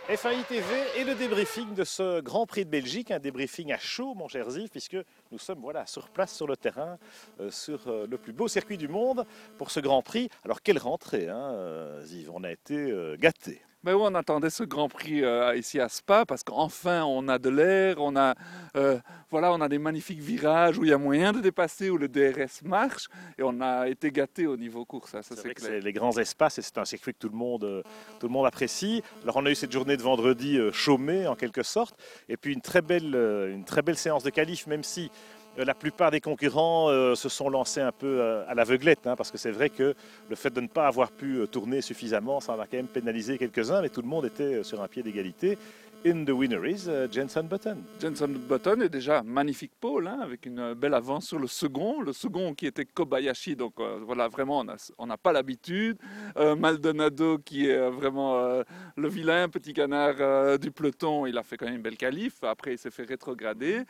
FAI TV et le débriefing de ce Grand Prix de Belgique, un débriefing à chaud, mon cher Ziv, puisque nous sommes sur place sur le terrain, sur le plus beau circuit du monde pour ce Grand Prix. Alors quelle rentrée, Ziv, on a été gâtés. Ben oui, on attendait ce Grand Prix ici à Spa parce qu'enfin on a de l'air, on a des magnifiques virages où il y a moyen de dépasser, où le DRS marche et on a été gâtés au niveau course, ça C'est c'est vrai que clair. c'est les grands espaces et c'est un circuit que tout le monde apprécie. Alors on a eu cette journée de vendredi chômée en quelque sorte et puis une très belle séance de qualif, même si la plupart des concurrents se sont lancés un peu à l'aveuglette, parce que c'est vrai que le fait de ne pas avoir pu tourner suffisamment, ça en a quand même pénalisé quelques-uns, mais tout le monde était sur un pied d'égalité. In the winner is Jenson Button. Jenson Button est déjà magnifique pole avec une belle avance sur le second qui était Kobayashi, donc voilà, vraiment on n'a pas l'habitude. Maldonado qui est vraiment le vilain petit canard du peloton, il a fait quand même une belle qualif, après il s'est fait rétrograder.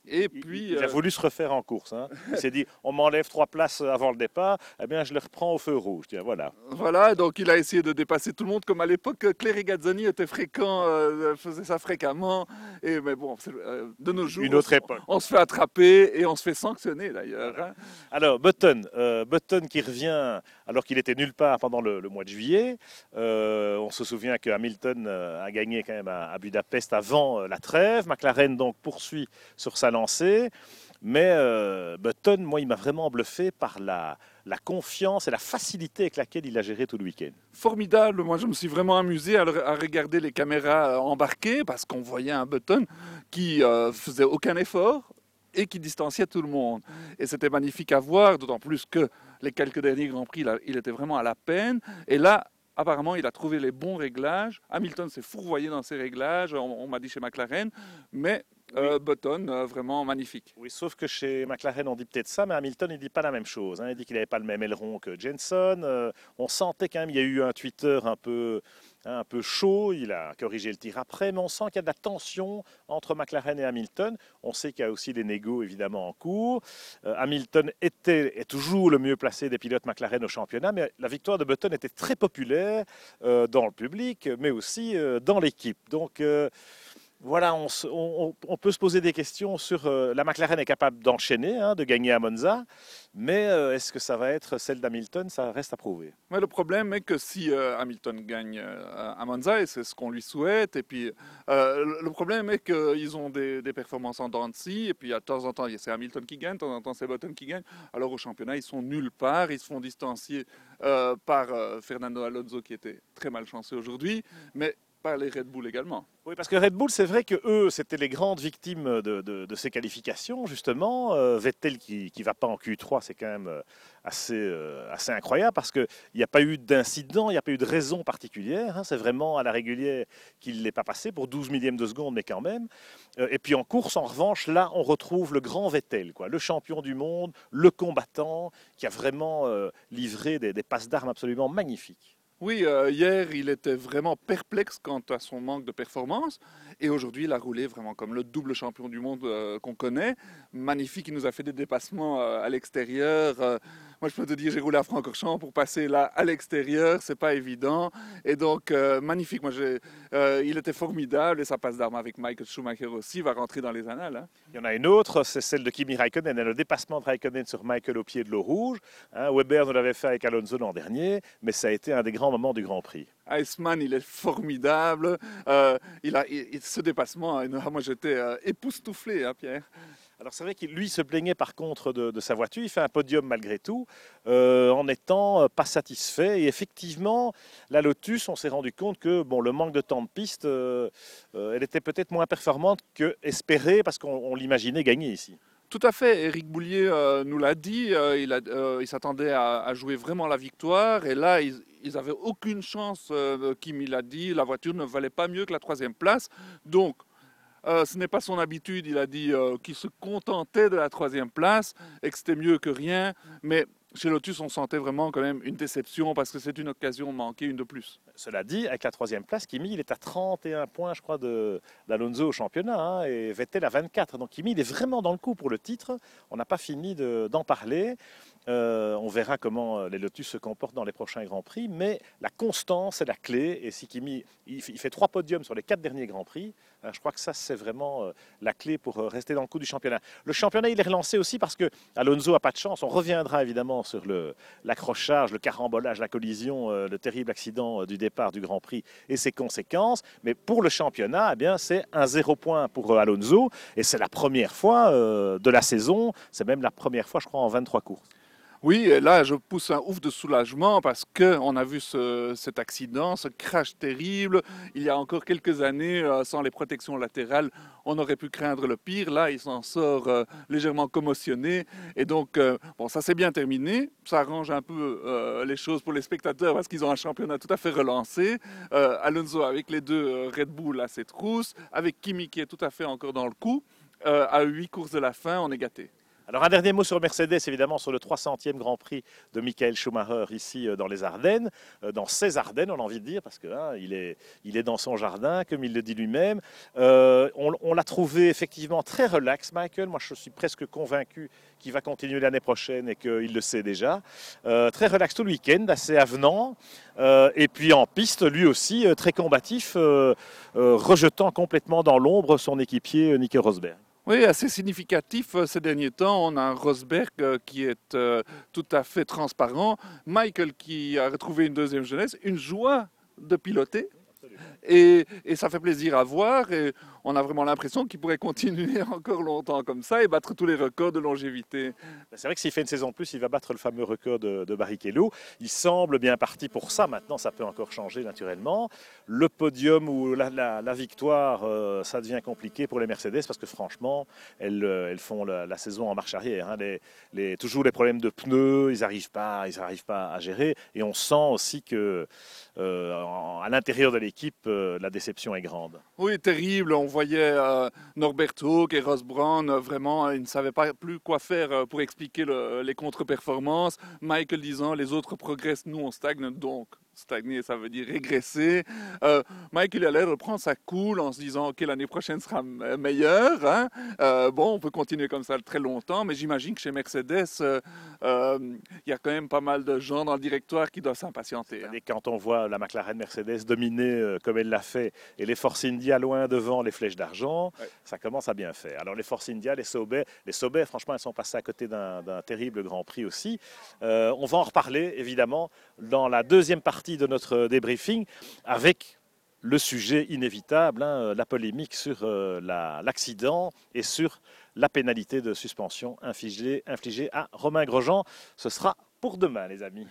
Et puis, il a voulu se refaire en course. Il s'est dit, on m'enlève 3 places avant le départ, eh bien je les reprends au feu rouge. Tiens, voilà. Voilà, donc il a essayé de dépasser tout le monde, comme à l'époque, Claire Gazzani était fréquent, faisait ça fréquemment. Mais bon, de nos jours, Une autre époque. on se fait attraper et on se fait sanctionner d'ailleurs. Alors, Button qui revient alors qu'il était nulle part pendant le mois de juillet. On se souvient que Hamilton a gagné quand même à Budapest avant la trêve. McLaren donc poursuit sur sa lancée. Mais Button, moi, il m'a vraiment bluffé par la confiance et la facilité avec laquelle il a géré tout le week-end. Formidable, moi je me suis vraiment amusé à regarder les caméras embarquées parce qu'on voyait un Button qui faisait aucun effort et qui distanciait tout le monde. Et c'était magnifique à voir, d'autant plus que les quelques derniers Grands Prix, il était vraiment à la peine. Et là, apparemment, il a trouvé les bons réglages. Hamilton s'est fourvoyé dans ses réglages, on m'a dit chez McLaren, mais Button, vraiment magnifique. Oui, sauf que chez McLaren, on dit peut-être ça, mais Hamilton, il dit pas la même chose. Il dit qu'il n'avait pas le même aileron que Jenson. On sentait quand même, il y a eu un Twitter un peu chaud, il a corrigé le tir après, mais on sent qu'il y a de la tension entre McLaren et Hamilton. On sait qu'il y a aussi des négos évidemment en cours. Hamilton est toujours le mieux placé des pilotes McLaren au championnat, mais la victoire de Button était très populaire dans le public, mais aussi dans l'équipe. Donc voilà, on peut se poser des questions sur la McLaren est capable d'enchaîner, de gagner à Monza, mais est-ce que ça va être celle d'Hamilton? Ça reste à prouver. Mais le problème est que si Hamilton gagne à Monza, et c'est ce qu'on lui souhaite, et puis le problème est qu'ils ont des performances en dents de scie, et puis de temps en temps c'est Hamilton qui gagne, de temps en temps c'est Button qui gagne. Alors au championnat, ils sont nulle part, ils se font distancier par Fernando Alonso qui était très malchanceux aujourd'hui, mais par les Red Bull également. Oui, parce que Red Bull, c'est vrai que eux, c'était les grandes victimes de ces qualifications, justement. Vettel qui ne va pas en Q3, c'est quand même assez incroyable parce qu'il n'y a pas eu d'incident, il n'y a pas eu de raison particulière. C'est vraiment à la régulière qu'il ne l'est pas passé pour 12 millièmes de seconde, mais quand même. Et puis en course, en revanche, là, on retrouve le grand Vettel, le champion du monde, le combattant, qui a vraiment livré des passes d'armes absolument magnifiques. Oui, hier, il était vraiment perplexe quant à son manque de performance. Et aujourd'hui, il a roulé vraiment comme le double champion du monde qu'on connaît. Magnifique, il nous a fait des dépassements à l'extérieur. Moi, je peux te dire, j'ai roulé à Francorchamps pour passer là à l'extérieur. C'est pas évident. Et donc, magnifique. Il était formidable. Et sa passe d'armes avec Michael Schumacher aussi va rentrer dans les annales. Il y en a une autre, c'est celle de Kimi Raikkonen, le dépassement de Raikkonen sur Michael au pied de l'eau rouge. Weber nous l'avait fait avec Alonso l'an dernier, mais ça a été un des grands moments du Grand Prix. Iceman, il est formidable. Ce dépassement, moi j'étais époustouflé, Pierre. Alors c'est vrai qu'il lui se plaignait par contre de sa voiture, il fait un podium malgré tout, en n'étant pas satisfait. Et effectivement, la Lotus, on s'est rendu compte que le manque de temps de piste, elle était peut-être moins performante que espéré parce qu'on l'imaginait gagner ici. Tout à fait, Éric Boulier nous l'a dit, il s'attendait à jouer vraiment la victoire et là ils n'avaient aucune chance, Kim il a dit, la voiture ne valait pas mieux que la 3e place, donc ce n'est pas son habitude, il a dit qu'il se contentait de la 3e place et que c'était mieux que rien, mais chez Lotus on sentait vraiment quand même une déception parce que c'est une occasion manquée, une de plus. Cela dit, avec la 3e place, Kimi il est à 31 points je crois d'Alonso au championnat et Vettel à 24. Donc Kimi il est vraiment dans le coup pour le titre, on n'a pas fini d'en parler. On verra comment les Lotus se comportent dans les prochains Grands Prix, mais la constance est la clé. Et si Kimi il fait 3 podiums sur les 4 derniers Grands Prix, je crois que ça c'est vraiment la clé pour rester dans le coup du championnat. Le championnat il est relancé aussi parce que Alonso a pas de chance. On reviendra évidemment sur l'accrochage, le carambolage, la collision, le terrible accident du départ du Grand Prix et ses conséquences. Mais pour le championnat, eh bien c'est un 0 point pour Alonso et c'est la première fois de la saison. C'est même la première fois, je crois, en 23 courses. Oui, et là, je pousse un ouf de soulagement parce qu'on a vu cet accident, ce crash terrible. Il y a encore quelques années, sans les protections latérales, on aurait pu craindre le pire. Là, il s'en sort légèrement commotionné. Et donc, bon, ça s'est bien terminé. Ça arrange un peu les choses pour les spectateurs parce qu'ils ont un championnat tout à fait relancé. Alonso avec les 2 Red Bull à ses trousses, avec Kimi qui est tout à fait encore dans le coup. À 8 courses de la fin, on est gâtés. Alors un dernier mot sur Mercedes, évidemment, sur le 300e Grand Prix de Michael Schumacher ici dans les Ardennes, dans ses Ardennes, on a envie de dire, parce que il est dans son jardin, comme il le dit lui-même. On l'a trouvé effectivement très relax, Michael. Moi, je suis presque convaincu qu'il va continuer l'année prochaine et qu'il le sait déjà. Très relax tout le week-end, assez avenant. Et puis en piste, lui aussi, très combatif, rejetant complètement dans l'ombre son équipier Nico Rosberg. Oui, assez significatif ces derniers temps. On a un Rosberg qui est tout à fait transparent. Michael qui a retrouvé une deuxième jeunesse, une joie de piloter. Et ça fait plaisir à voir. Et on a vraiment l'impression qu'il pourrait continuer encore longtemps comme ça et battre tous les records de longévité. C'est vrai que s'il fait une saison de plus, il va battre le fameux record de Barrichello. Il semble bien parti pour ça. Maintenant, ça peut encore changer naturellement. Le podium ou la victoire, ça devient compliqué pour les Mercedes parce que franchement, elles font la saison en marche arrière. Hein. Toujours les problèmes de pneus, ils n'arrivent pas à gérer. Et on sent aussi que à l'intérieur de l'équipe, la déception est grande. Oui, terrible. On voyait Norberto et Ross Brown, vraiment, ils ne savaient pas plus quoi faire pour expliquer les contre-performances. Michael disant, les autres progressent, nous on stagne, donc stagner, ça veut dire régresser. Michael a l'air de prendre ça cool en se disant, ok, l'année prochaine sera meilleure. Hein. Bon, on peut continuer comme ça très longtemps, mais j'imagine que chez Mercedes, il y a quand même pas mal de gens dans le directoire qui doivent s'impatienter. Hein. Et quand on voit la McLaren Mercedes dominer comme elle l'a fait, et les Force India loin devant les flèches d'argent, ouais, ça commence à bien faire. Alors les Force India, les Sauber, franchement, elles sont passées à côté d'un terrible Grand Prix aussi. On va en reparler, évidemment, dans la deuxième partie de notre débriefing, avec le sujet inévitable, hein, la polémique sur l'accident et sur la pénalité de suspension infligée à Romain Grosjean. Ce sera pour demain, les amis.